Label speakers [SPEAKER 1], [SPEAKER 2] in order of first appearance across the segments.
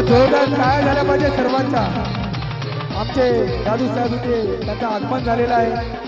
[SPEAKER 1] जोरदार काय झाला पाहिजे सर्वांचा. आमचे दादू साहेब इथे त्यांचं आगमन झालेलं आहे.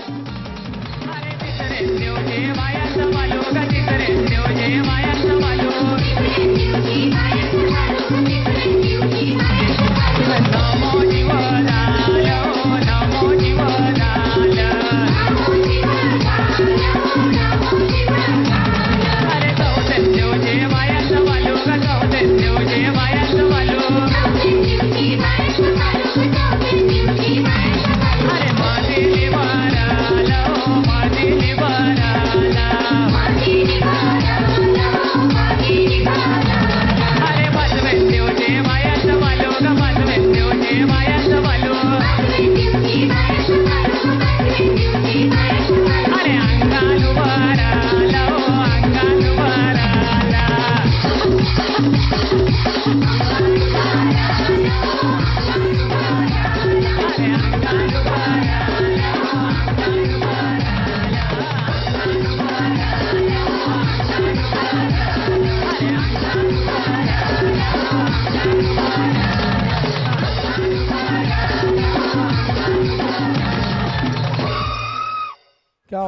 [SPEAKER 1] क्या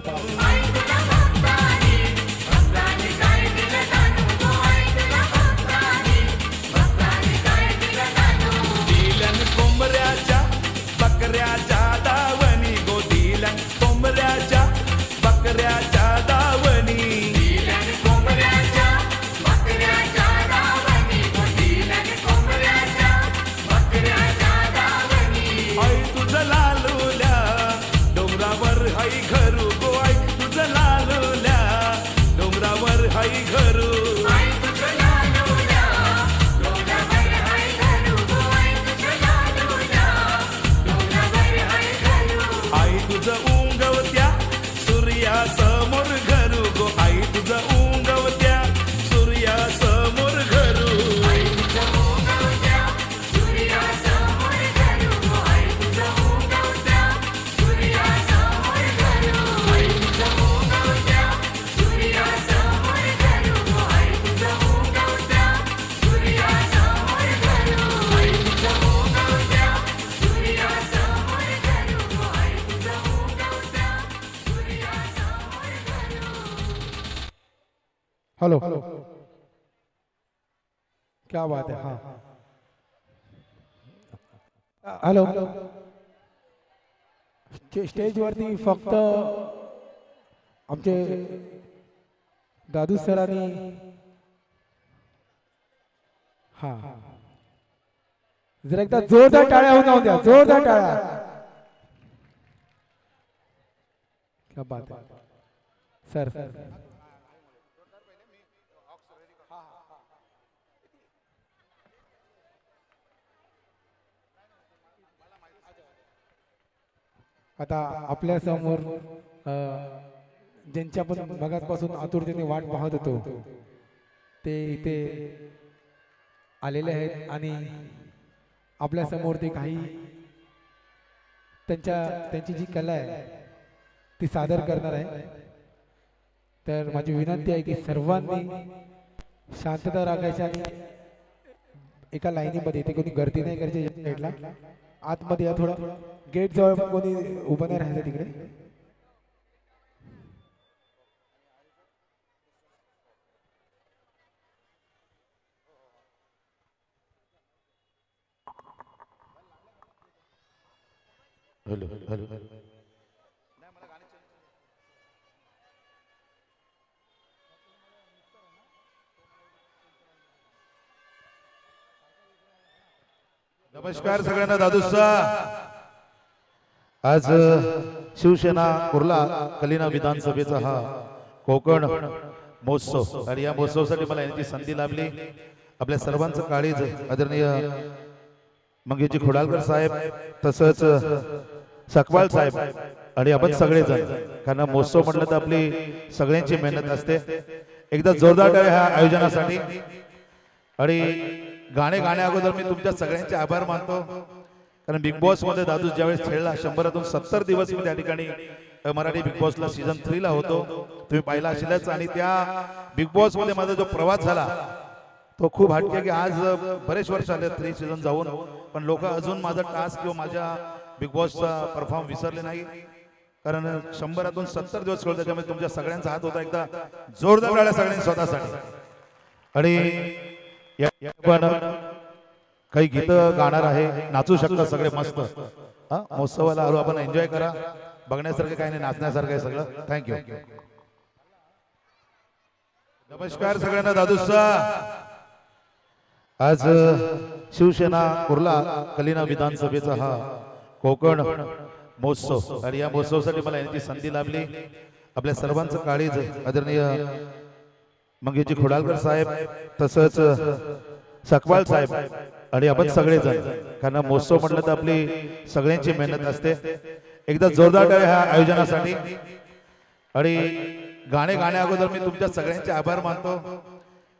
[SPEAKER 2] कोंबऱ्याच्या बकऱ्याच्या दावणी गो दिलन कोंबऱ्याच्या बकऱ्याच्या दावणी कोंबऱ्याच्या बकऱ्याच्या दावणी गो दिलन कोंबऱ्याच्या बकऱ्याच्या दावणी. आई तुझं लालूल्या डोंगरावर हाई घरू गो आई तुझं लालूल्या डोंगरावर हाई घरू. तुझं उंगवत्या सूर्या समोर घरू गो आई तुझं उंगवत्या सूर्या समोर घरू. आई तुझं उंगवत्या सूर्या समोर घरू गो आई तुझं उंगवत्या सूर्या समोर घरू. आई तुझं उंगवत्या सूर्या समोर घरू गो आई तुझं उंगवत्या सूर्या समोर घरू. आई तुझं उंगवत्या सूर्या समोर घरू गो आई तुझं
[SPEAKER 1] हेलो क्या बात है. हाँ हेलो स्टेजवरती फक्त आमचे दादू सरांनी हा जरा एकदा जोरदार टाळ्या होऊन द्या. जोरदार टाळ्या. क्या बात है सर. आता आपल्या समोर ज्यांच्या आपण मगाचपासून आतुरतेने वाट पाहत होतो ते इथे आलेले आहेत आणि आपल्या समोर ते काही त्यांची जी कला आहे ती सादर करणार आहे. तर माझी विनंती आहे की सर्वांनी शांतता राखायची आणि एका लाईनीमध्ये इथे कोणी गर्दी नाही करायची. साईडला आतमध्ये या थोडं गेट जवळ पण कोणी उभं नाही राहायचं तिकडे.
[SPEAKER 2] हॅलो हॅलो नमस्कार सगळ्यांना. दादूसा आज शिवसेना कुर्ला कलिना विधानसभेचा हा कोकण महोत्सव आणि या महोत्सवासाठी मला यांची संधी लाभली. आपल्या सर्वांचं काळीज आदरणीय मंगेशजी खोडालकर साहेब तसंच सकवाल साहेब आणि आपण सगळेजण, कारण महोत्सव म्हटलं तर आपली सगळ्यांची मेहनत असते. एकदा जोरदार टाळ्या ह्या आयोजनासाठी. आणि गाणे गाण्या अगोदर मी तुमच्या सगळ्यांचे आभार मानतो,
[SPEAKER 3] कारण बिग बॉस मध्ये दादू ज्यावेळेस खेळला 100तून 70 दिवस मी त्या ठिकाणी मराठी बिग बॉसला सीझन 3 ला होतो, तुम्ही पाहिला असेलच. आणि त्या बिग बॉस मध्ये माझा जो प्रवास झाला तो खूप हटके की आज बरेच वर्ष आले 3 सीझन जाऊन, पण लोक अजून माझा टास्क किंवा माझ्या बिग बॉसचा परफॉर्म विसरले नाही. कारण 100तून 70 दिवस खेळलो, त्याच्यामुळे तुमच्या सगळ्यांचा हात होता. एकदा जोरदार टाळ्या सगळ्यांनी स्वतःसाठी. आणि पण काही गीत गाणार आहे, नाचू शकता सगळे मस्त. महोत्सवाला आलो आपण, एन्जॉय करा. बघण्यासारखं काही नाही, नाचण्यासारखं आहे सगळं. थँक्यू. नमस्कार सगळ्यांना. दादूसा आज शिवसेना कुर्ला कलिना विधानसभेचा हा कोकण महोत्सव, आणि या महोत्सवासाठी मला यांची संधी लाभली. आपल्या सर्वांचं काळीज आदरणीय मंगेशजी खोडालकर साहेब, तसंच सकवाल साहेब आणि आपण सगळेजण. कारण महोत्सव म्हटलं तर आपली सगळ्यांची मेहनत असते. एकदा जोरदार टाळ्या ह्या आयोजनासाठी. आणि गाणे गाण्या अगोदर मी तुमच्या सगळ्यांचे आभार मानतो.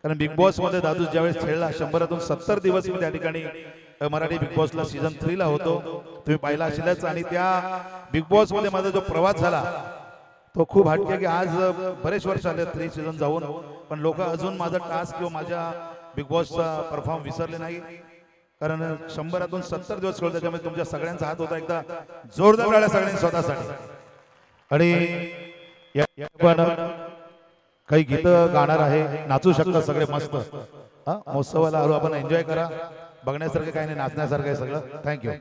[SPEAKER 3] कारण बिग बॉस मध्ये दादू ज्यावेळेस खेळला 100तून 70 दिवस मी त्या ठिकाणी मराठी बिग बॉसला सीझन 3 ला होतो, तुम्ही पाहिला असेलच. आणि त्या बिग बॉस मध्ये माझा जो प्रवास झाला तो खूप हटके की आज बरेच वर्ष आले 3 सीझन जाऊन, पण लोक अजून माझा टास्क किंवा माझ्या बिग बॉसचा परफॉर्म विसरले नाही. कारण 100तून 70 दिवस खेळलो, त्याच्यामुळे तुमच्या सगळ्यांचा हात होता. एकदा जोरदार टाळ्या सगळ्यांनी स्वतःसाठी. आणि पण काही गीत गाणार आहे, नाचू शकता सगळे मस्त. महोत्सवाला आलो आपण, एन्जॉय करा. बघण्यासारखं काही नाही, नाचण्यासारखं आहे सगळं. थँक्यू.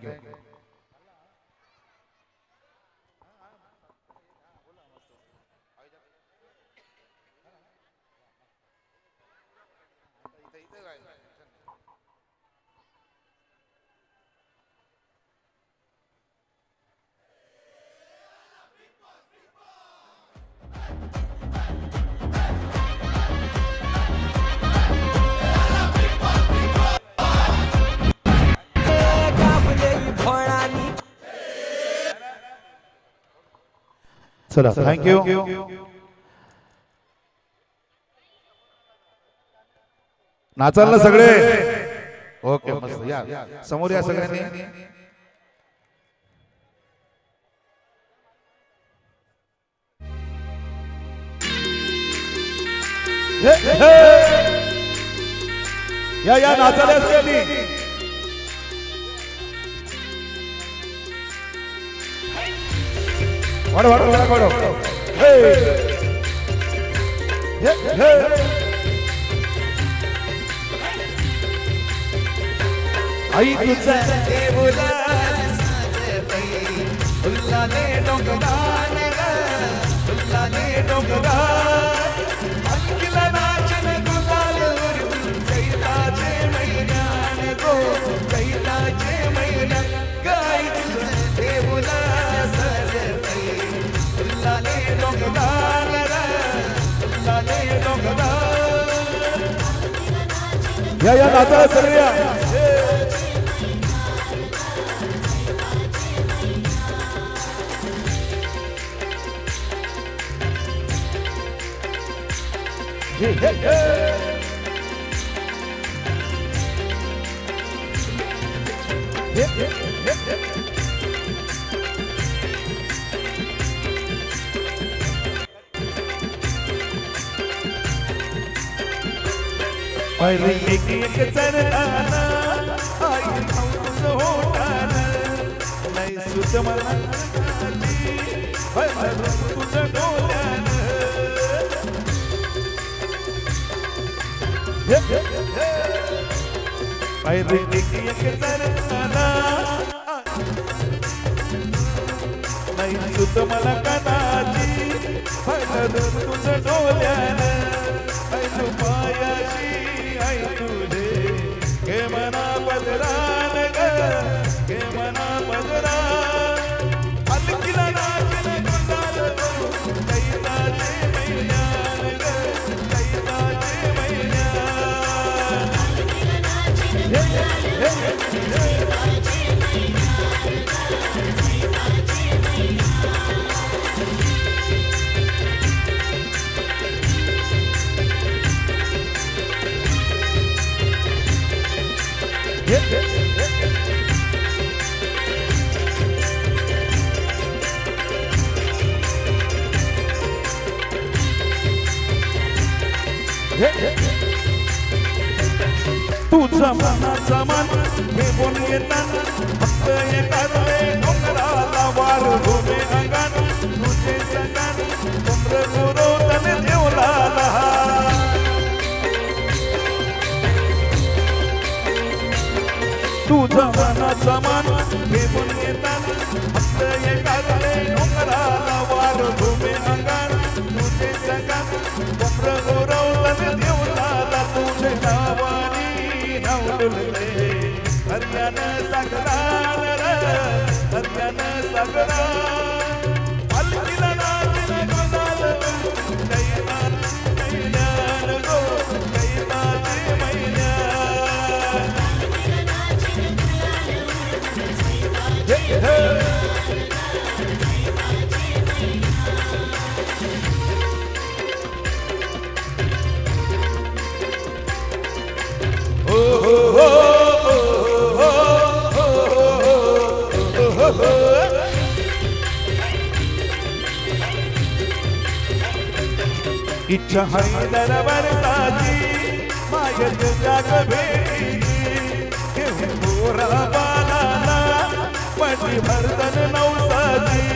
[SPEAKER 3] चला, थँक्यू. नाचाल ना सगळे? ओके, मस्त. या समोर या सगळ्यांनी. या नाचायला सगळ्यांनी. वाढो वाढो वाढो वाढो. आई तुझा देवला फुलाने डोंगरान फुलाने डोंगरान अंकिला नाचन गुलाल चैताचे मैदान गो चैताचे मैदान गाई तुझा देवला फुलाने डोंगरान फुलाने डोंगरान. या नाचा सगळ्या. Hey, hey, hey. Hip, hip, hip, hip. पहिले एक चरताना आई तुझ होताना नाही सुत मला तुझ डोळ्यानं. पहिले एक चरताना नाही सुत मला कदाची तुझ डोळ्यानं. पायाशी आई तुझे हे मना पदरान ग हे मना पदरान अलकिला नाचन गुलाल कैताचे मैदान ग कैताचे मैदान.
[SPEAKER 2] तुझा मनाचा मन घेऊन येतात फक्त एकाले डोंगराला वार उभे अंगण तुझे संगण डोंगर गुरोदन देवलाला तुझा मनाचा मन घेऊन येतात फक्त एकाले डोंगराला वार उभे अंगण तुझे संगण डोंगर गुरोदन देवलाला तुझे नावानी हरियाणा सागरान हरियाणा सागरा अलकिला नाचन गुलाल कैलाल कैलाल गो कैलाचे मैया इच्छा है दरबारची मायत जाग भेटी घेऊन गोरा बालाला पटी भरतन नवसाची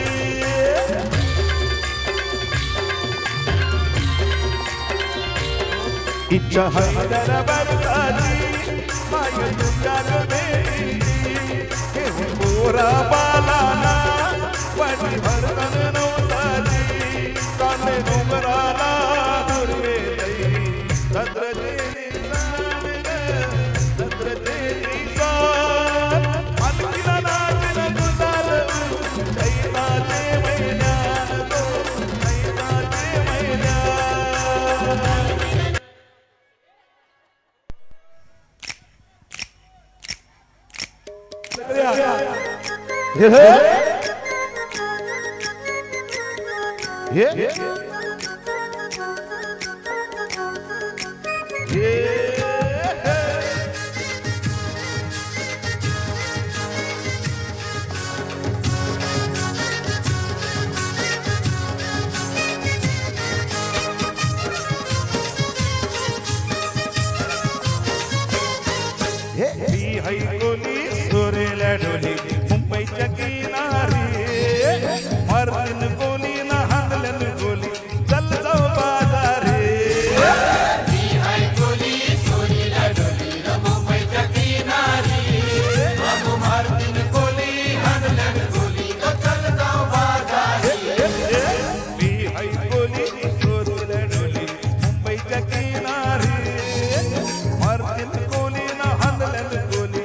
[SPEAKER 2] इच्छा है दरबारची मायत जाग भेटी घेऊन गोरा बालाला पटी भरतन नवसाची काले डोंगराला मुंबईच्या किनारी मर्दन कोली ना हांगलन कोली चल जाऊ बाजारे मुंबईच्या किनारी मर्दन कोली हांगलन कोली चल जाऊ बाजारे मी हाय कोली सोरीला डोली मुंबईच्या किनारी मर्दन कोली ना हांगलन कोली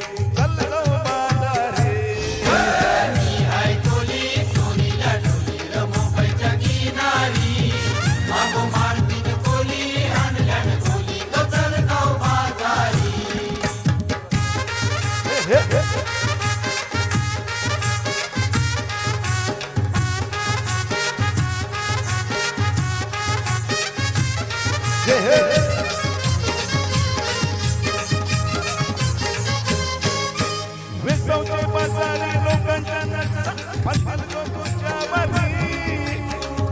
[SPEAKER 2] विसवचे बाजारी लोकांच्या नजरा फलफल तुझ्या वारी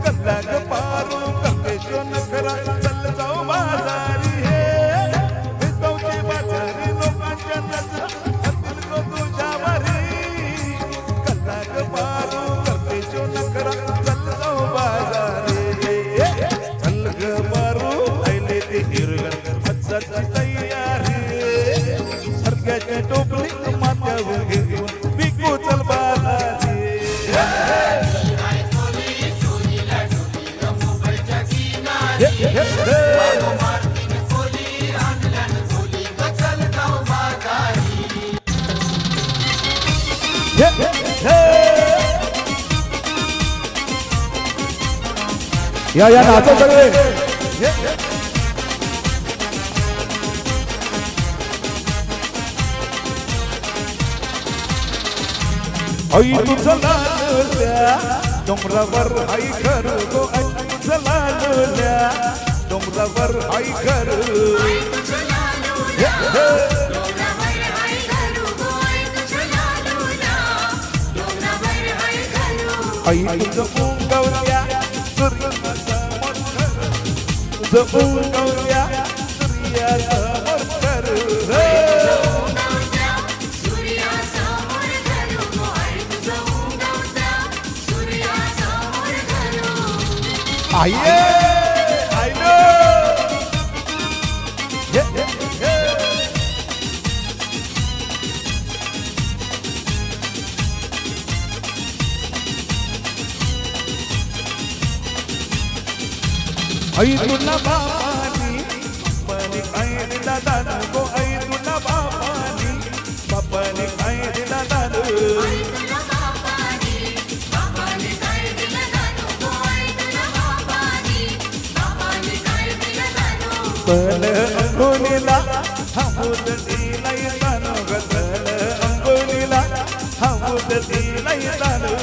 [SPEAKER 2] कल्ला ग पारू कपेशो नखरा चल जाऊ बाजारी हे विसवचे बाजारी लोकांच्या नजरा फलफल तुझ्या वारी कल्ला ग पारू कपेशो नखरा चल जाऊ बाजारी चल ग पारू आईले ते हिरगण मज्जाची तयारी सरक्याच्या टोपली माथ्यावर घेऊन पिकू चल बाजारी
[SPEAKER 1] या नाचो सगळे
[SPEAKER 2] आई तुझं लालल्या डोंगरावर आई घर गो आई तुझं लालल्या डोंगरावर आई घर आई तुझं उंगवल्या तुझं उंगवल्या
[SPEAKER 3] सूर्यासमोर करू आये I know आई तुला बापानी बापानी काय दिला दानू गो आई तुला बापानी बापानी काय दिला दानू तल अंगोलीला हमूद दिला दानू ग तल अंगोलीला हमूद दिला दानू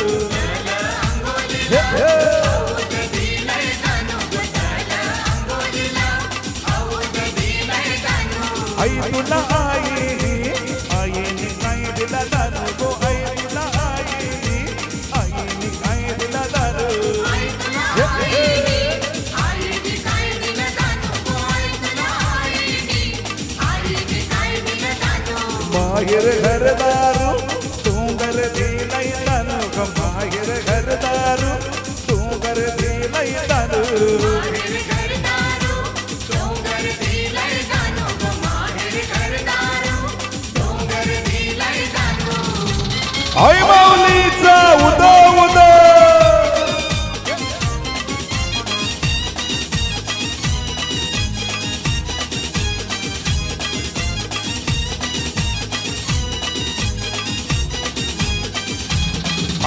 [SPEAKER 3] आई तुला आईनी काय दिला दानू गो आई तुला आईनी काय दिला दानू माहेर घरदारू तू घर दिलाई दानू ग माहेर घरदारू तू घर दिलाई दानू आई माऊलीचा उदो उदो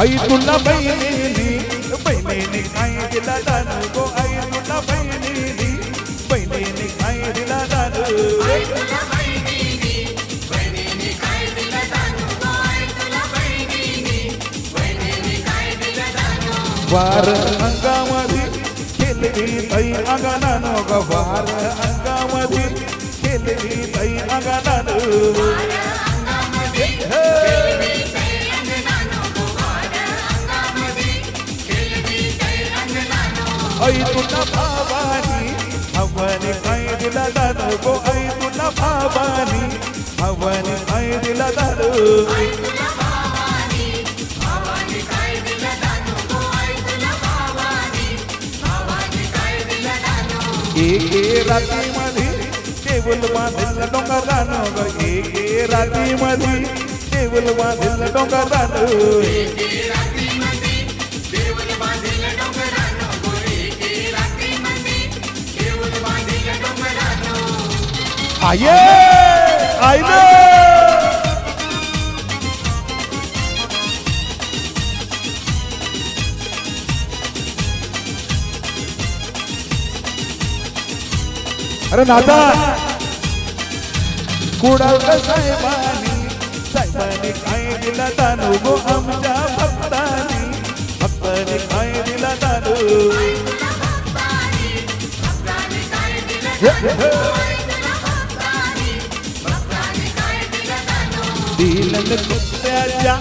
[SPEAKER 3] आई तुला बहिणीने काय दिला दानू गो आई तुला बहिणीने काय दिला दानू वार अंगामध्ये खेळली ताई अंगणानो ग वार अंगामध्ये खेळली ताई अंगणानो आई तुला भावानी हवानी काय दिला दानू गो आई तुला भावानी हवानी काय दिला दानू एके रातीमध्ये टेबल बांधलं डोंगरानं ग एके रातीमध्ये टेबल बांधलं डोंगरानं आये आईनो अरे नाता कुडाल साहेबानी काय दिला दानू गो आमच्या भक्तानी काय दिला दानू दिलन कुत्र्याच्या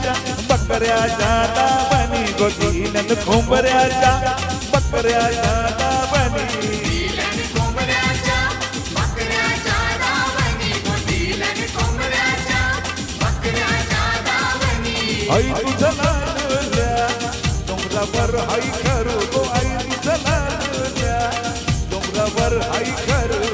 [SPEAKER 3] बकऱ्याच्या दावणी गो दिलन खोंबऱ्याच्या बकऱ्याच्या दावणी आई तुझं लाडल्या डोंगरावर आई करू गो आई तुझं लाडल्या डोंगरावर आई करू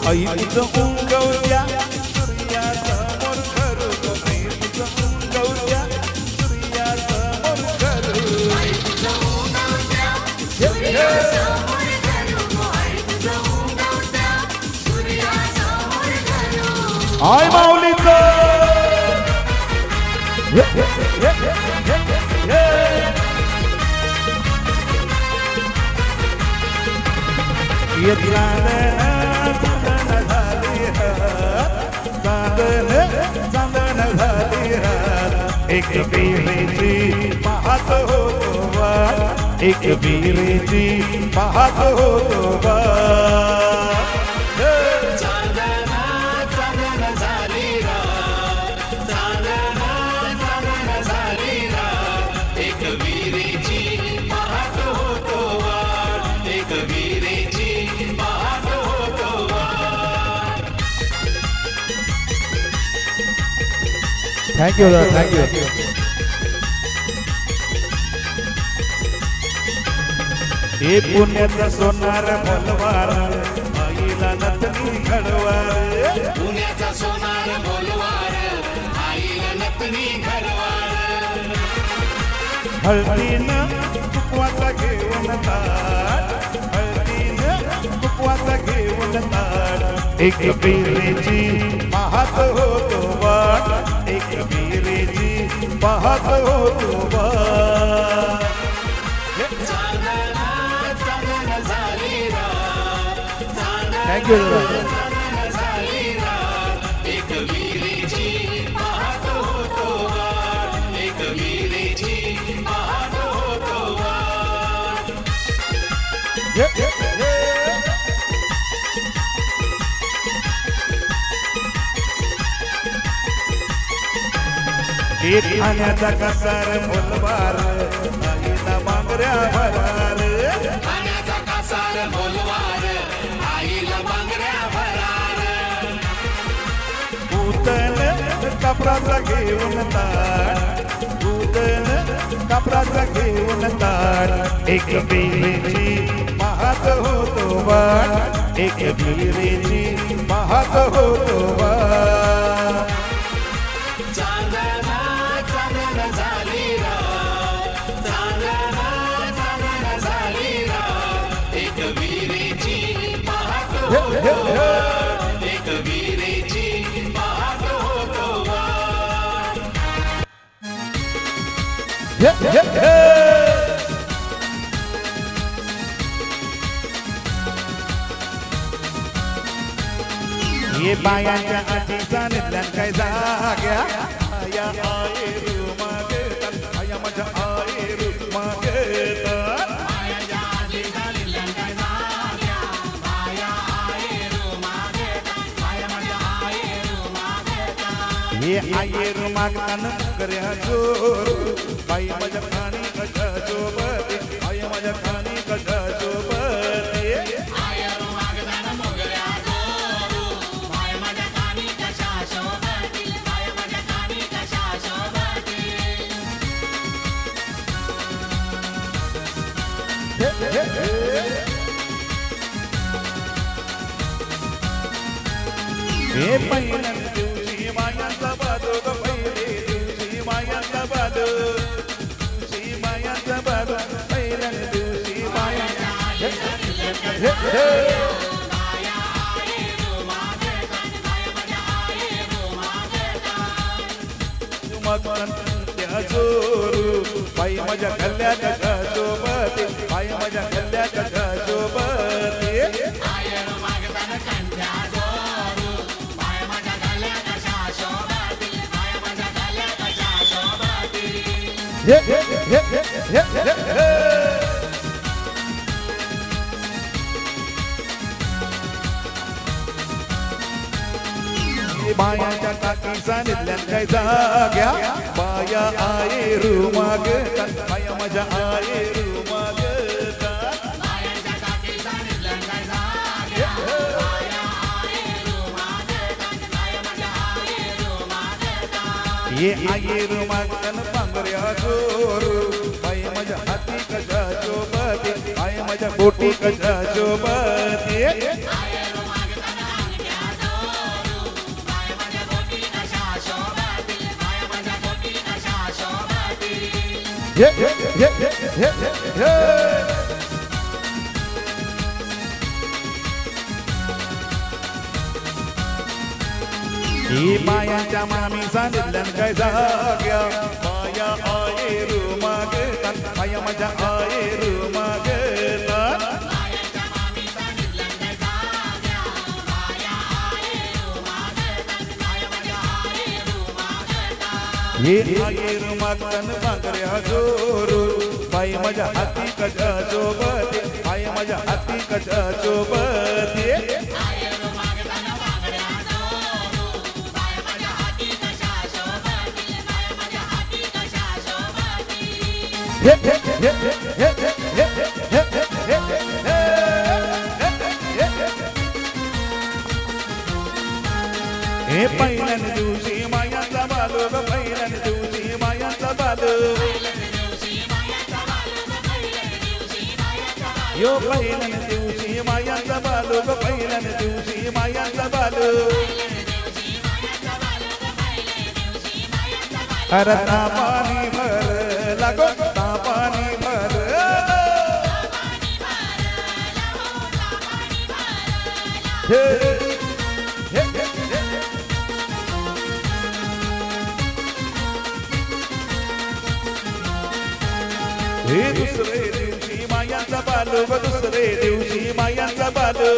[SPEAKER 3] आई तुझं उंगवल्या सूर्यासमोर करू गो आई तुझं उंगवल्या सूर्यासमोर करू आई माऊलीचं चांदण झाली एक बिरेची पाहत होतो वाट एक बिरेची पाहत होतो
[SPEAKER 2] वीरेची पाहत होतो वाट एक वीरेची पाहत होतो वाट
[SPEAKER 1] थँक्यू दादा थँक्यू
[SPEAKER 3] हे पुण्याचा सोनार बोलवार आईला नतनी घडवार
[SPEAKER 2] पुण्याचा सोनार बोलवार आईला नतनी घडवार
[SPEAKER 3] हळदीनं कुकवाचा घेऊन ताट हळदीनं कुकवाचा घेऊन ताट एक बिरेची पाहत होतो वाट एक बिरेची पाहत होतो वाट
[SPEAKER 1] थँक्यू दादा
[SPEAKER 2] एक वीरेची पाहत होतो वाट एक वीरेची पाहत होतो वाट
[SPEAKER 3] खाण्याचा कसार बोलवार आईला बांगड्या भरार
[SPEAKER 2] खाण्याचा कासार बोलवार आईला बांगड्या भरार
[SPEAKER 3] भूतन कपराचा घेऊन ताट भूतन कपराचा घेऊन ताट एक बिरेची पाहत होतो वाट एक बिरेची पाहत होतो वाट
[SPEAKER 2] चांदणा चांदण झाली रात चांदणा चांदण झाली रात एक वीरेची पाहत होतो वाट एक वीरेची पाहत होतो वाट
[SPEAKER 3] ये बायांच्या आजीचा निधन काय जाग्या आया आये रुमागेतात आया माझ्या आये रुमागेतात
[SPEAKER 2] मायाच्या आजीचा लिहिलं काय जाग्या माया आहे रुमागेतात माया माझ्या आहे रुमागेतात
[SPEAKER 3] ये आये रुमागतान कर्या जोर बाई माझ्या खाणी कशा सोबत आया माझ्या खाणी कशा सोबत
[SPEAKER 2] आय रुमागदान मोगऱ्या जोरू माय माझ्या कानी कशा शोभती माय माझ्या कानी कशा शोभती
[SPEAKER 3] हे पहिल्याच दिवशी मायांचा बाजू ग पहिले दिवशी मायांचा बाजू दिवशी मायांचा बाजू पहिल्याच दिवशी मायांचा
[SPEAKER 2] माया आहे रुमागदान माय माझ्या आहे रुमागदान
[SPEAKER 3] मग त्या जोरू बाई माझ्या गल्ल्याच्या सोबत बाई माझ्या गल्ल्याच्या सोबत
[SPEAKER 2] आय रुमागदान कंठ्या जोरू माय माझ्या गल्ल्या कशा शोभती माय माझ्या गल्ल्या कशा शोभती
[SPEAKER 3] बायाच्या काकीचा निधल्यान काय जाग्या बाया आये रुमागतात बाया माझ्या आये रुमागतात
[SPEAKER 2] मायाच्या काकीचा निधलन काय जाग्या माया आहे रुमागदान माय माझ्या आहे रुमागदान
[SPEAKER 3] ये आये रुमागतन पांगऱ्या जोरू बाई माझ्या हाती कशा शोभते बाई माझ्या बोटी कशा शोभते
[SPEAKER 2] आय रुमागदान अंगठ्या जोरू माय माझ्या बोटी कशा शोभती माय माझ्या बोटी कशा शोभती
[SPEAKER 3] ही मायाच्या मामीचा निधलन काय जाग्या माया आये रुमागतात माया माझ्या आये रुमागतात
[SPEAKER 2] मायाच्या मामीचा निधलन काय जाग्या माया आहे रुमागदान माय माझ्या आहे रुमागदान
[SPEAKER 3] हे आये रुमागतन पांगऱ्या जोरू बाई माझ्या हाती कशा शोभते बाई माझ्या हाती कशा शोभते
[SPEAKER 2] आय रुमागदान बांगड्या जोरू माय माझ्या हाती कशा शोभती माय माझ्या हाती कशा शोभती हे पहिल्यान दिवशी मायाचा बालू ग पहिल्यान दिवशी मायाचा बालू यो पहिल्यान दिवशी मायाचा बालू ग पहिल्यान दिवशी मायाचा बालू अरे तापानी भर लागो तापानी भर हे दुसरे दिवशी मायाचा बालू ग दुसरे दिवशी मायाचा बालू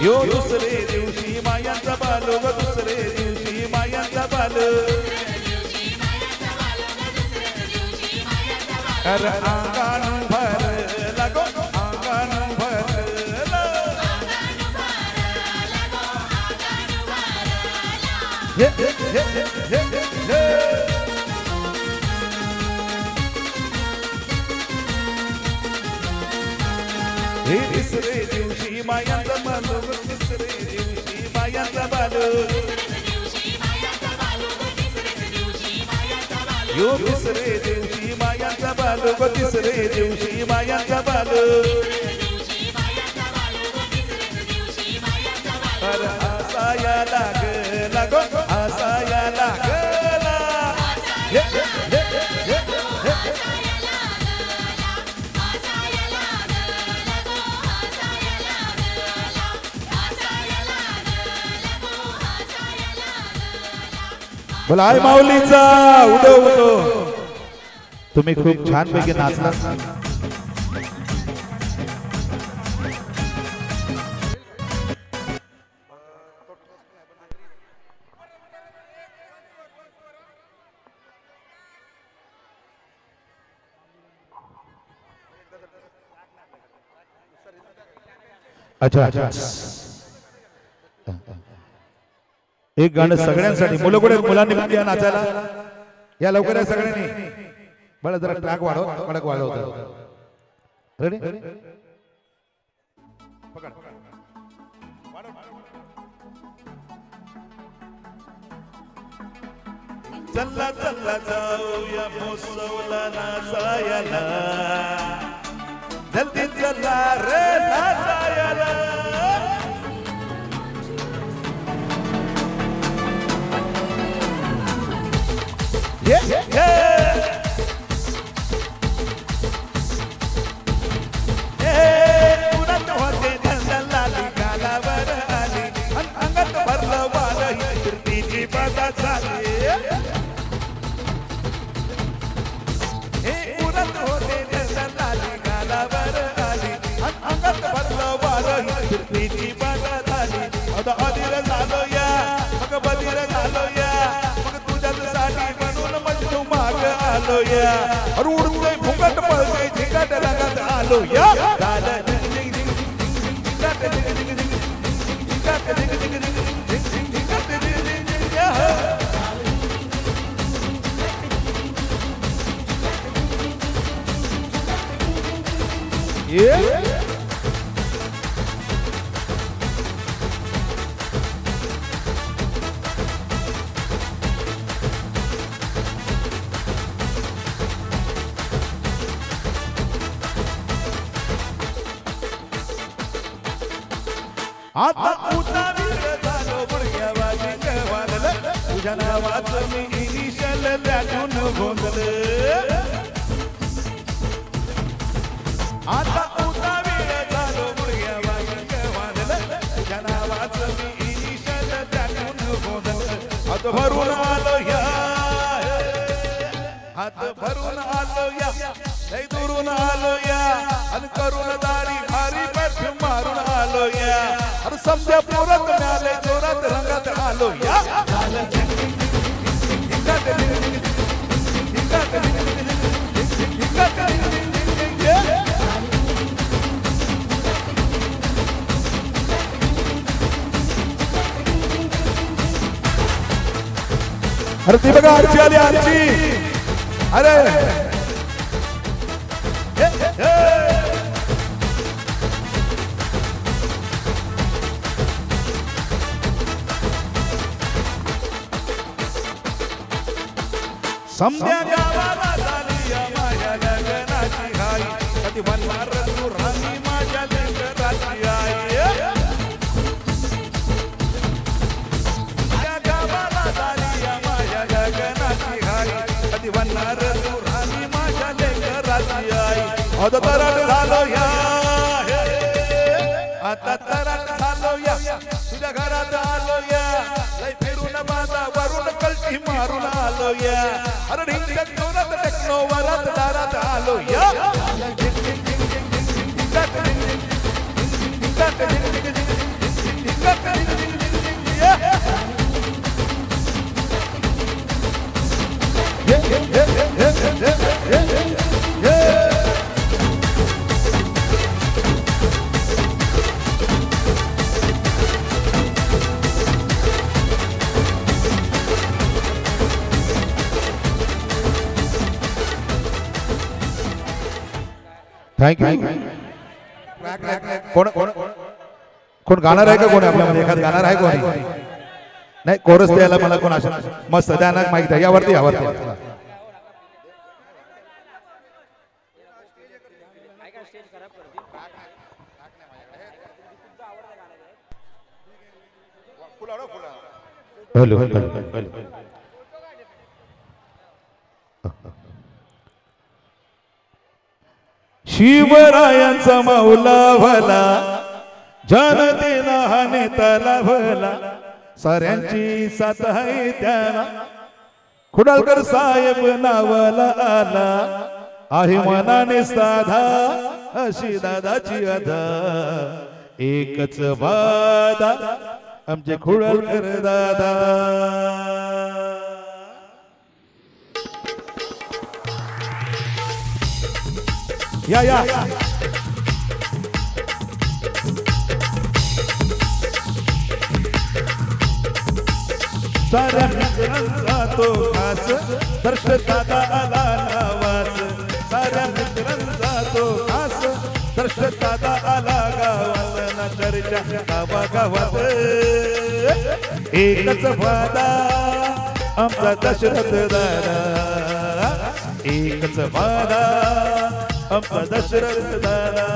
[SPEAKER 2] यो दुसरे दिवशी मायाचा बालू ग दुसरे दिवशी मायाचा बालू अरे अंगान भर लागो अंगान भरला हे तिसरे दिवशी मायाचा बालू तिसरे दिवशी मायाचा बालू यो तिसरे दिवशी मायाचा बालू ग तिसरे दिवशी मायाचा बालू अरे हसाया लागला गो हसाया लागला
[SPEAKER 3] बोला आई माऊलीचा उडो उडो तुम्ही खूप छान पैकी नाचला अच्छा अच्छा एक गाणं सगळ्यांसाठी मुलं कुठे मुलांनी पण या नाचायला या लवकर या सगळ्यांनी बरं जरा ट्रॅक वाढव कडक वाढव रेडी
[SPEAKER 2] चला चला जाऊया मोसवला नाचायला जल्दी चला रे नाचायला उडत होते धंदलाली गालावर आली अंगात भरलं वाल कीर्तीची बाधा झाली उडत होते धंदलाली गालावर आली अंगात भरलं वाल कीर्तीची बाधा झाली आता अधीर झालो या मग बधीर झालो या मग तुझ्यासाठी म्हणून मजनू माग आलो या अरे उडतोय फुकट पळतोय झिंगाट रंगात आलो या झालं आता उतावीर झालो बुडक्या वाजिंग वाजलं तुझ्या नावाचं मी इनिशियल त्यातून गोंधलं आता उतावीर झालो बुडक्या वाजिंग वाजलं तुझ्या नावाचं मी इनिशियल त्यातून गोंधलं हात भरून आलो या हात भरून आलो या लय दुरून आलो या आणि करून दारी भारी पठ मारून आलो या अरे समजा पोरात मिळाले जोरात रंगात आलो या
[SPEAKER 3] अरे ती बघा आरची आली आरची अरे समद्या गावाला झाली या माझ्या लग्नाची हाय कधी बनणार तू राणी माझ्या लग्नाची आई गावाला झाली या माझ्या लग्नाची हाय कधी बनणार तू राणी माझ्या लग्नाची आई आता तरट झालो या आता तरट झालो या तुझ्या घरात आलो या लय फिरून बाजा वरून कलटी मारून आलो या अरे ढिंचक जोरात टेक्नो वरात दारात आलो या थँक्यू कोण कोण कोण गाणार आहे का कोण आपल्यामध्ये एखाद गाणार आहे कोणी नाही कोरस द्यायला मला कोण असेल मस्त द्याना माहिती आहे यावरती यावरती हॅलो शिवरायांचा माऊला भला जनतेला हा नेताला भला साऱ्यांची साथ आहे त्याला खुडालकर साहेब नावाला आला आहे मनाने साधा अशी दादाची अदा एकच वादा आमचे खुडालकर दादा या या साऱ्या मित्रांचा तो खास दर्श दादा आला नावास साऱ्या मित्रांचा तो खास दर्श दादा आला गावात ना चर्चा गावागावात एकच वादा आमचा दशरथ दादा एकच वादा आमचा दशरथ दादा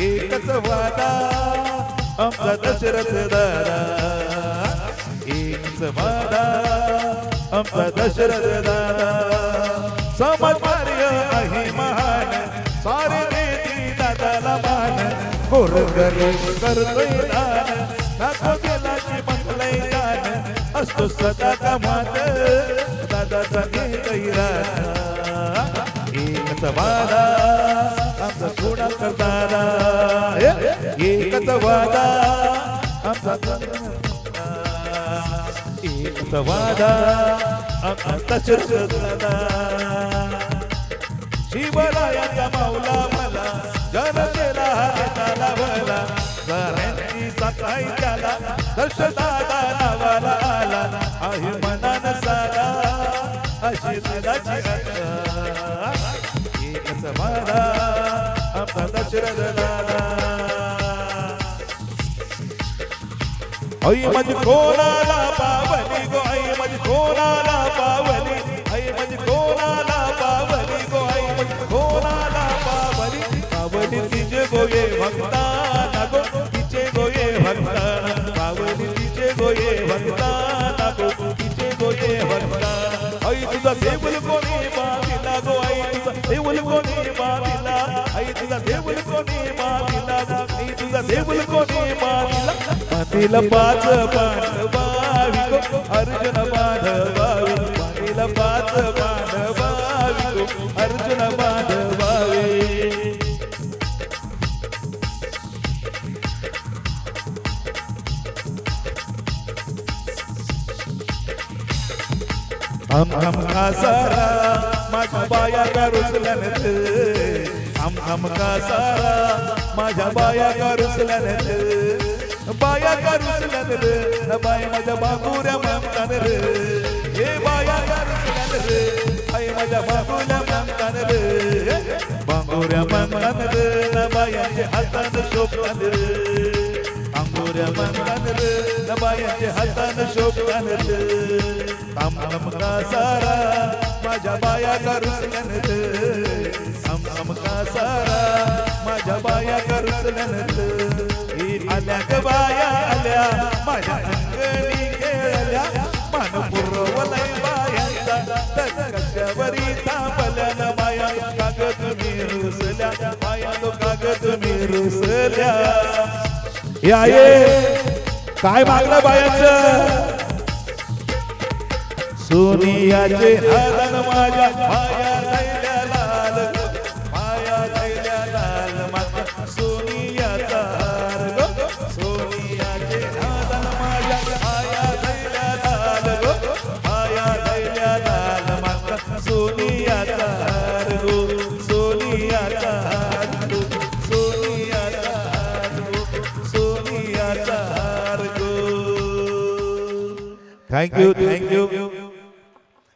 [SPEAKER 3] एकच वादा आमचा दशरथ दादा एकच वादा आमचा दशरथ दादा समाजकार्य आहे महान सारे नेती दादाला मान गोरगरीब करतोय दान दाखव गेला की म्हटलंय दान असतो सदा कामात दादाचा घेतोय रान एकच वादा आमचा सोडा करताना एकच वादा आमचा एकच वादा आमचा दशरथ दादा शिवरायांचा माऊला मला जनतेला हाताला भला साऱ्यांची साथ आहे त्याला दर्श दादा नावाला आला आहे मनान साधा अशी दादाची आशा एकच वादा आमचा दशरथ दादा आई माझी कोणाला पावली गो आई माझी कोणाला पावली आई माझी कोणाला पावली गो आई माझी कोणाला पावली पावली तिचे गोये भक्ताना गो तिचे गोये भक्ताना पावली तिचे गोये भक्ताना गो तिचे गोये भक्ताना आई तुझा देऊल कोणी मातिला गो आई तुझा देऊल कोणी मातिला आई तुझा देऊल कोणी मातिला गो आई तुझा देऊल कोणी मातिला मातीला पाच पांडवावी गो अर्जुन बांधवावी मातीला पाच पांडवावी गो अर्जुन बांधवावी हम का सारा माझ्या बाया का रुसल्यान हम का सारा माझ्या बाया का रुसल्यान
[SPEAKER 2] बाया करुसलन रे न बाय माझ्या बाबूऱ्या मागतान रे हे बाया करुसलन रे बाय माझ्या बाबूऱ्या मागतान रे बांगोऱ्या मागतान रे न बायांचे हातान शोभतान रे बांगोऱ्या मागतान रे न बायांचे हातान शोभतान रे काम का सारा माझ्या बाया करुसलन रे काम का सारा माझ्या बाया करुसलन रे आल्या ग बाया आल्या माझ्या अंगणी खेळल्या मान पुरवलाय बायांचा तर कशावरी थांबल्या न बाया कागद मी रुसल्या बाया तो कागद मी रुसल्या या ये काय मागलं बायांचं सोनियाचे हालन माझ्या बाया धैल्या लाल बाया धैल्या लाल माझ्या सोनियाचा सोनियाचे हालन माझ्या बाया धैल्या लाल गो बाया धैल्या लाल माझ्या सोनियाचा गो सोनियाचा गो सोनियाचा गो सोनियाचा गो
[SPEAKER 3] थँक्यू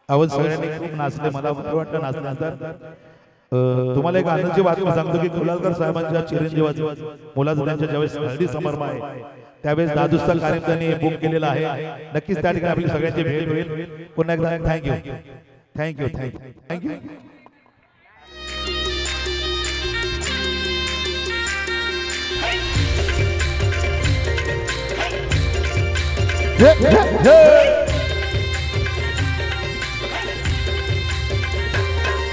[SPEAKER 3] आपण सगळ्यांनी खूप नाचले मला वाटतं नाचल्यानंतर तुम्हाला एक आनंदाची बातमी सांगतो की कुलालकर साहेबांच्या चिरंजीवाचं मुलाचं त्यांच्या ज्यावेळेस हळदी समारंभ आहे त्यावेळेस दादूचा कार्यक्रम त्यांनी बुक केलेला आहे नक्कीच त्या ठिकाणी आपली सगळ्यांची भेट होईल पुन्हा एकदा थँक्यू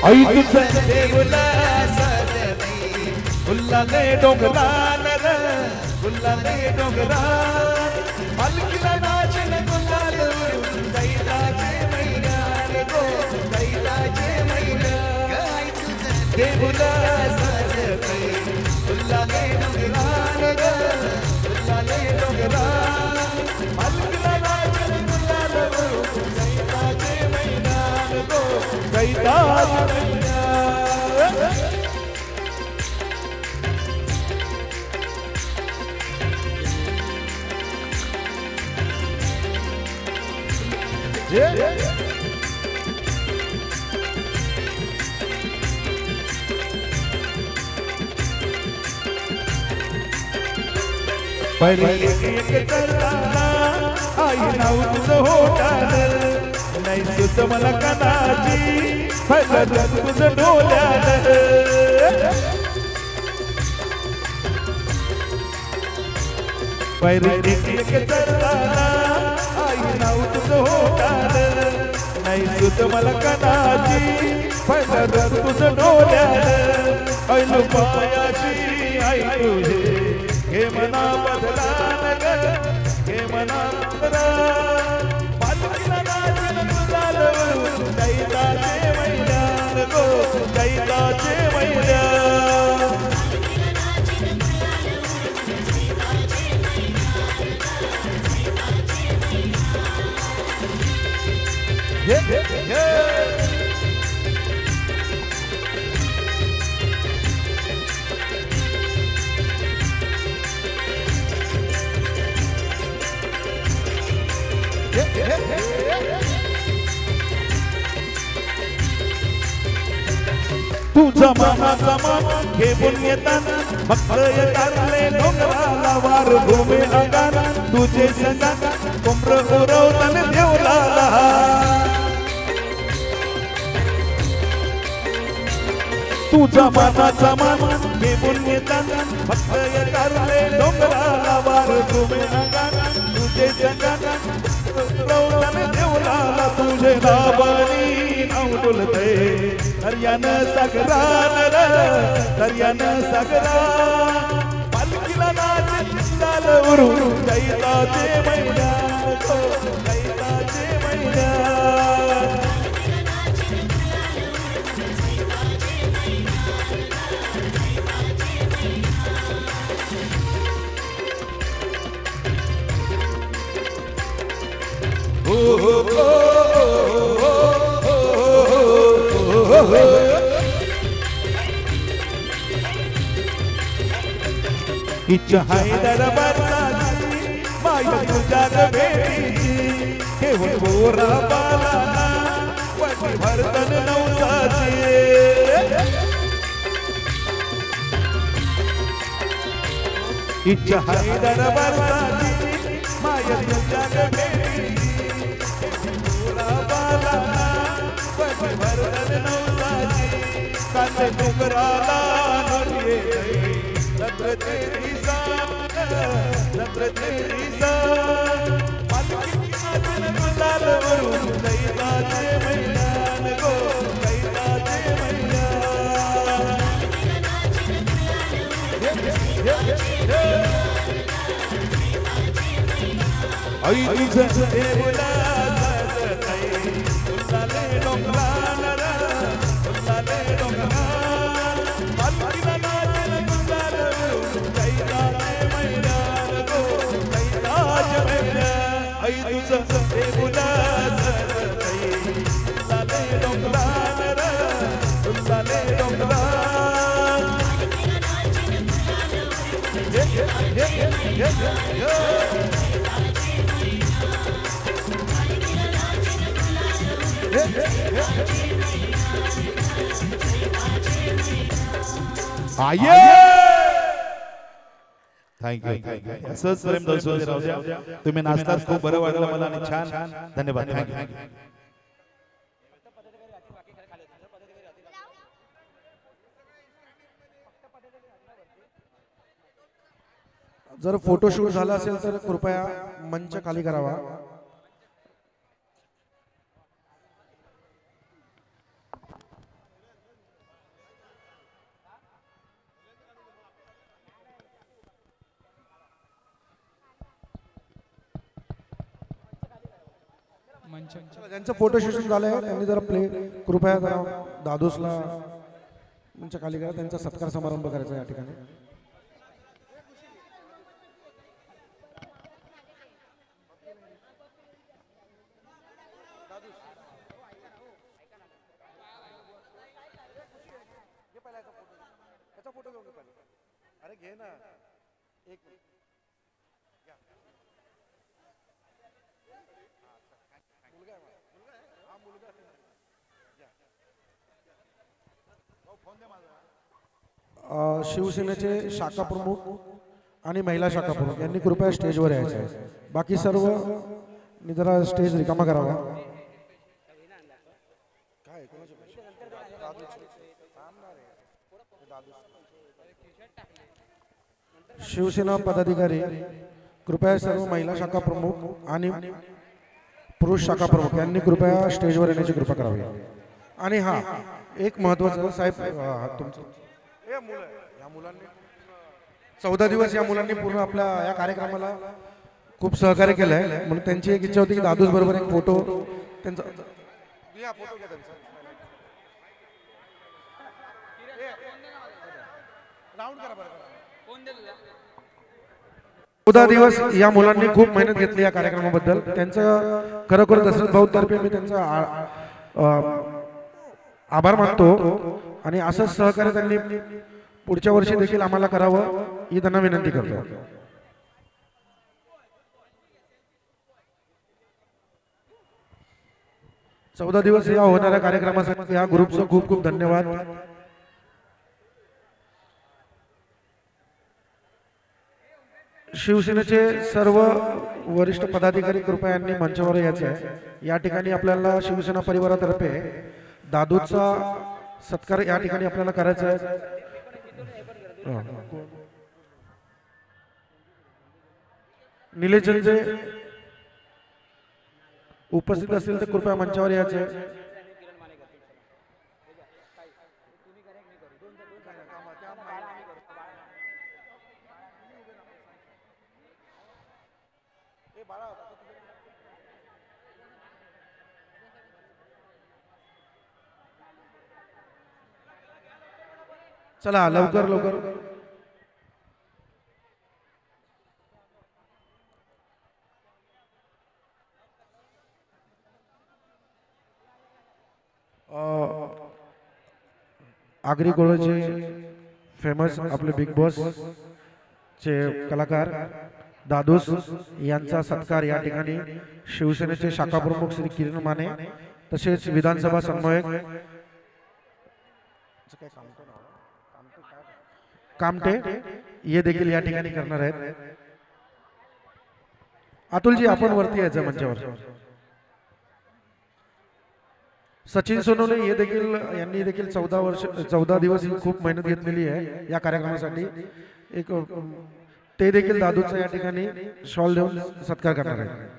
[SPEAKER 2] आई तुझं देवला साजनी फुलाने डोंगरान रे फुलाने डोंगरान पालखीला नाचन गुलाल दैलाचे मैदान गो दैलाचे मैदान देवला साजनी फुलाने डोंगरान रे फुलाने डोंगरान पालखीला नाचन गुलाल दैलाचे मैदान गो दैलाचे परी एक करताना आई नाव तुझं होटाल नाही सुत मला कनाची फलद तुझं डोल्याल परी एक करताना आई नाव तुझं होटाल नाही सुत मला कनाची फलद तुझं डोल्याल ऐलू पायाची आई तुझे हे मना बदलान ग हे मना बदला पालखीला नाचन गुलाल दैलाचे मैदान गो दैलाचे मैदान तुझा मामाचा मान घेऊन येताना भक्त येताले डोंगराला वार घुमे अंगान तुझे संगात कोंबड उरवताना देवला तुझा मामाचा मान घेऊन येताना भक्त येताले डोंगराला वार घुमे अंगान तुझे संगात उरवताना देवला तुझे नावानी नाव डोलते दर्यानं सागरान दर्यानं सागरा पालखीला नाचन गुलाल उरून दैलाचे मैदान गो दैलाचे मैदान हो हो हो इच्छा हैदराबाद तुझ्या ग भेटीची घेऊन गोरा बाला वटी भरतन नवसाची इच्छा हाय दरबारची माय तुझ्या ग भेटीची गोरा बाला वटी भरतन नवसाची कांदे डोंगराला नोरिये लत्र तेरी लत्र तेरी पालखी आजन गुलाल वरून कैलाचे मैदान गो कैलाचे मैदान आई तुझं देवला गुलाले डोंगरान गुलाले डोंगरान पालखीला नाचन गुलाल वरून कैलाचे मैदान गो कैलाचे मैदान आई तुझं देवला गुलाले डोंगरान गुलाले डोंगरान
[SPEAKER 3] आये थँक्यू असंच प्रेम दर्शवते राहू द्या तुम्ही नाचतात खूप बरं वाटलं मला आणि छान धन्यवाद थँक्यू
[SPEAKER 4] जर फोटोशूट झाला असेल तर कृपया मंच खाली करावा ज्यांचं फोटोशूट झालंय त्यांनी जरा प्ले कृपया जरा दादूसला मंच खाली करा त्यांचा सत्कार समारंभ करायचा या ठिकाणी अरे घे ना एक शिवसेनेचे शाखा प्रमुख आणि महिला शाखा प्रमुख यांनी कृपया स्टेजवर यायचं आहे बाकी सर्व जरा स्टेज रिकामा करावा शिवसेना पदाधिकारी कृपया सर्व महिला शाखा प्रमुख आणि पुरुष शाखा प्रमुख यांनी कृपया स्टेजवर येण्याची कृपा करावी आणि हा एक महत्त्वाचं साहेब तुमचं या मुलांनी 14 दिवस या मुलांनी पूर्ण आपल्या या कार्यक्रमाला खूप सहकार्य केलं आहे म्हणून त्यांची एक इच्छा होती की दादूस बरोबर एक फोटो त्यांचा घ्या फोटो घ्या त्यांचा राऊंड करा बरं 14 दिवस या मुलांनी खूप मेहनत घेतली या कार्यक्रमाबद्दल त्यांचं खरोखर दशरथ भाऊ तर्फे मी त्यांचा आभार मानतो आणि असंच सहकार्य त्यांनी पुढच्या वर्षी देखील आम्हाला करावं ही त्यांना विनंती करतो 14 दिवस या होणाऱ्या कार्यक्रमासाठी या ग्रुपचं खूप खूप धन्यवाद शिवसेनेचे सर्व वरिष्ठ पदाधिकारी कृपया यांनी मंचावर यायचे आहे या ठिकाणी आपल्याला शिवसेना परिवारातर्फे दादूचा सत्कार या ठिकाणी आपल्याला करायचा आहे निलेश जंजे उपस्थित असतील तर कृपया मंचावर यायचे आहे चला लवकर लवकर आगरी कोळचे फेमस आपले बिग बॉस चे कलाकार दादूस यांचा सत्कार या ठिकाणी शिवसेनेचे शाखा प्रमुख श्री किरण माने तसेच विधानसभा समन्वयक कामटे हे देखील या ठिकाणी करणार आहेत. अतुलजी आपण वरती यायचं मंचावर. सचिन सोनवणे हे देखील यांनी देखील 14 दिवस ही खूप मेहनत घेतलेली आहे या कार्यक्रमासाठी. एक ते देखील दादूचा या ठिकाणी शॉल देऊन सत्कार करणार आहेत.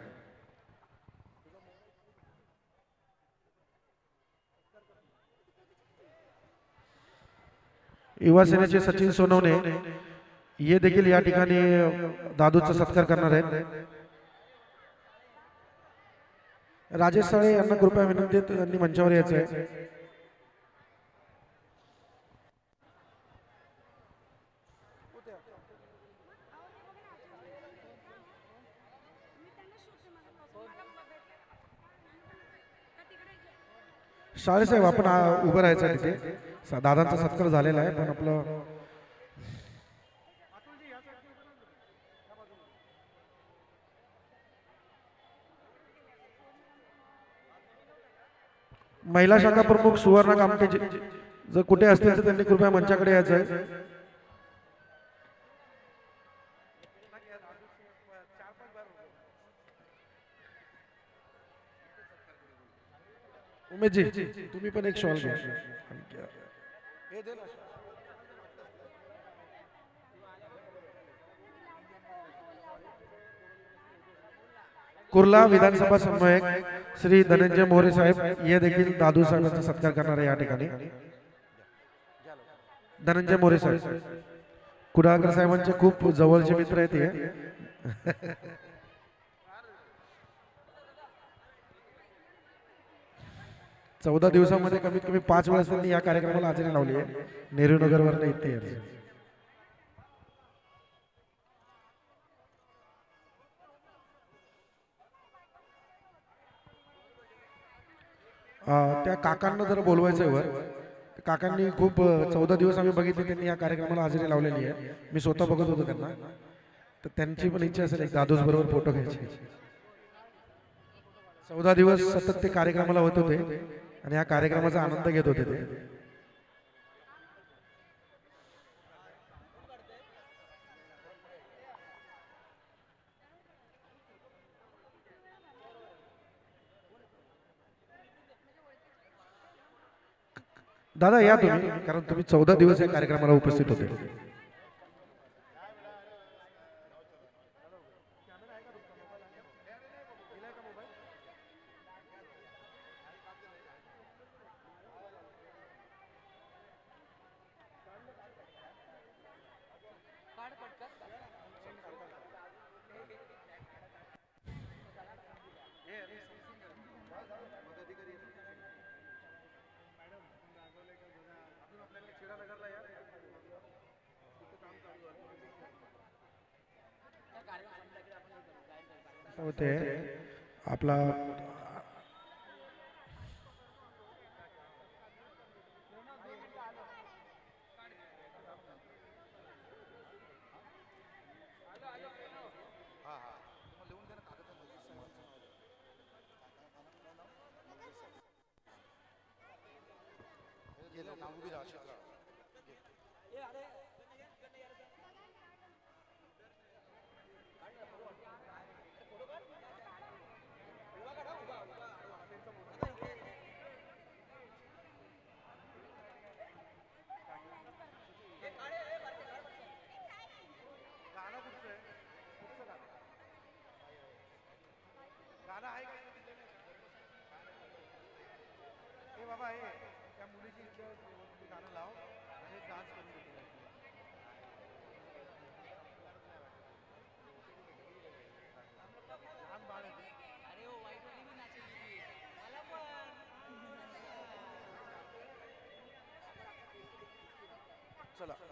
[SPEAKER 4] युवा सेनेचे सचिन सोनवणे हे देखील या ठिकाणी दादूचा सत्कार करणार आहेत. राजेश साळे यांना कृपया विनंती आहे त्यांनी मंचावर यायचं आहे. साळे साहेब आपण उभं राहायचं तिथे. दादांचा सत्कार झालेला आहे पण आपलं महिला शाखा प्रमुख सुवर्ण कामटे जर कुठे असतील तर त्यांनी कृपया मंचाकडे यायचं आहे. उमेशजी तुम्ही पण एक शॉल घ्या. कुर्ला विधानसभा समन्वयक श्री धनंजय मोरे साहेब हे देखील दादू साहेबांचा सत्कार करणार आहे या ठिकाणी. धनंजय मोरे साहेब कुडाळकर साहेबांचे खूप जवळचे मित्र आहेत हे. 14 दिवसामध्ये कमीत कमी 5 वेळा त्यांनी या कार्यक्रमाला हजेरी लावली आहे. नेहरू नगरवर इथे त्या काकांना जर बोलवायचं आहे वर. काकांनी खूप 14 दिवस आम्ही बघितले त्यांनी या कार्यक्रमाला हजेरी लावलेली आहे. मी स्वतः बघत होतो त्यांना. तर त्यांची पण इच्छा असेल एक दादूस बरोबर फोटो घ्यायची. 14 दिवस सतत ते कार्यक्रमाला होत होते आणि या कार्यक्रमाचा आनंद घेत होते ते. दादा या तुम्ही कारण तुम्ही 14 दिवस या कार्यक्रमाला उपस्थित होते. होते आपला चला